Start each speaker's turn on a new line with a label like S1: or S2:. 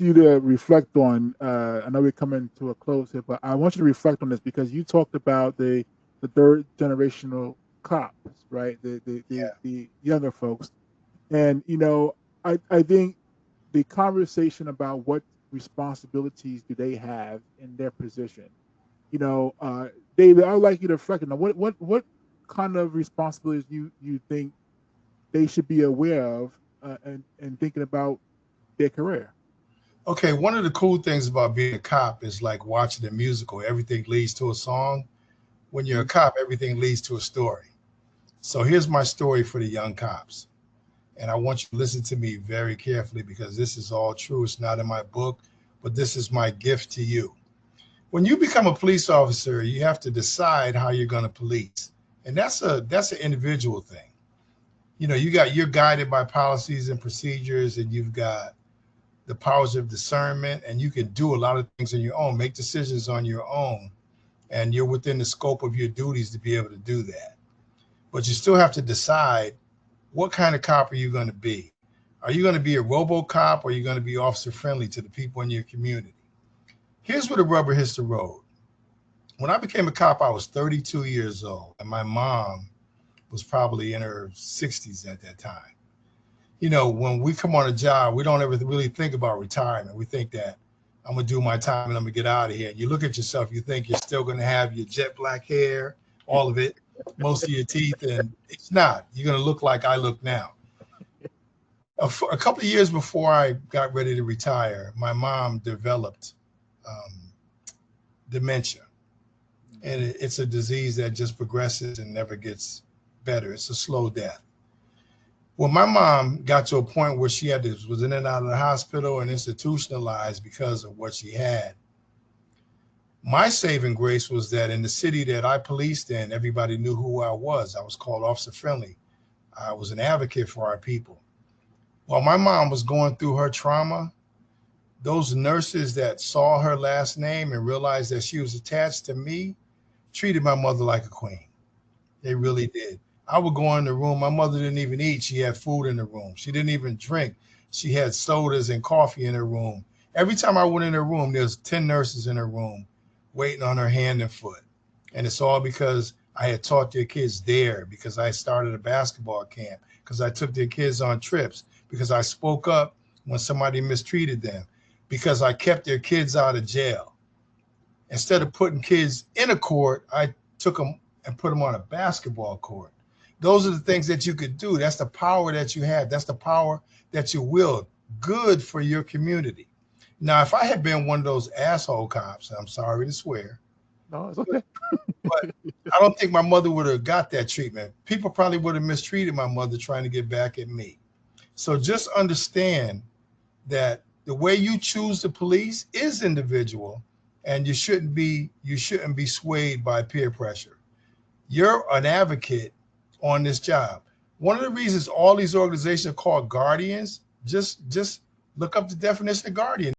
S1: you to reflect on. I know we're coming to a close here, but I want you to reflect on this because you talked about the third generational cops, right? The younger folks, and I think the conversation about what responsibilities do they have in their position. David, I would like you to reflect on what kind of responsibilities you think they should be aware of, and thinking about their career.
S2: Okay, one of the cool things about being a cop is like watching a musical. Everything leads to a song. When you're a
S1: Mhm.
S2: cop, everything leads to a story. So here's my story for the young cops. And I want you to listen to me very carefully because this is all true. It's not in my book, but this is my gift to you. When you become a police officer, you have to decide how you're going to police. And that's an individual thing. You're guided by policies and procedures, and you've got the powers of discernment, and you can do a lot of things on your own, make decisions on your own, and you're within the scope of your duties to be able to do that. But you still have to decide, what kind of cop are you going to be? Are you going to be a RoboCop, or are you going to be officer friendly to the people in your community? Here's where the rubber hits the road. When I became a cop, I was 32 years old, and my mom was probably in her 60s at that time. When we come on a job, we don't ever really think about retirement. We think that I'm going to do my time and I'm going to get out of here. And you look at yourself, you think you're still going to have your jet black hair, all of it, most of your teeth, and it's not. You're going to look like I look now. A couple of years before I got ready to retire, my mom developed um, dementia. And it's a disease that just progresses and never gets better. It's a slow death. Well, my mom got to a point where she was in and out of the hospital and institutionalized because of what she had. My saving grace was that in the city that I policed in, everybody knew who I was. I was called Officer Friendly. I was an advocate for our people. While my mom was going through her trauma, those nurses that saw her last name and realized that she was attached to me treated my mother like a queen. They really did. I would go in the room. My mother didn't even eat. She had food in the room. She didn't even drink. She had sodas and coffee in her room. Every time I went in her room, there's 10 nurses in her room waiting on her hand and foot. And it's all because I had taught their kids there, because I started a basketball camp, because I took their kids on trips, because I spoke up when somebody mistreated them, because I kept their kids out of jail. Instead of putting kids in a court, I took them and put them on a basketball court. Those are the things that you could do. That's the power that you have. That's the power that you wield. Good for your community. Now, if I had been one of those asshole cops, I'm sorry to swear,
S1: No, it's
S2: but,
S1: okay.
S2: but I don't think my mother would have got that treatment. People probably would have mistreated my mother trying to get back at me. So just understand that the way you choose the police is individual, and you shouldn't be swayed by peer pressure. You're an advocate on this job. One of the reasons all these organizations are called guardians, just look up the definition of guardian.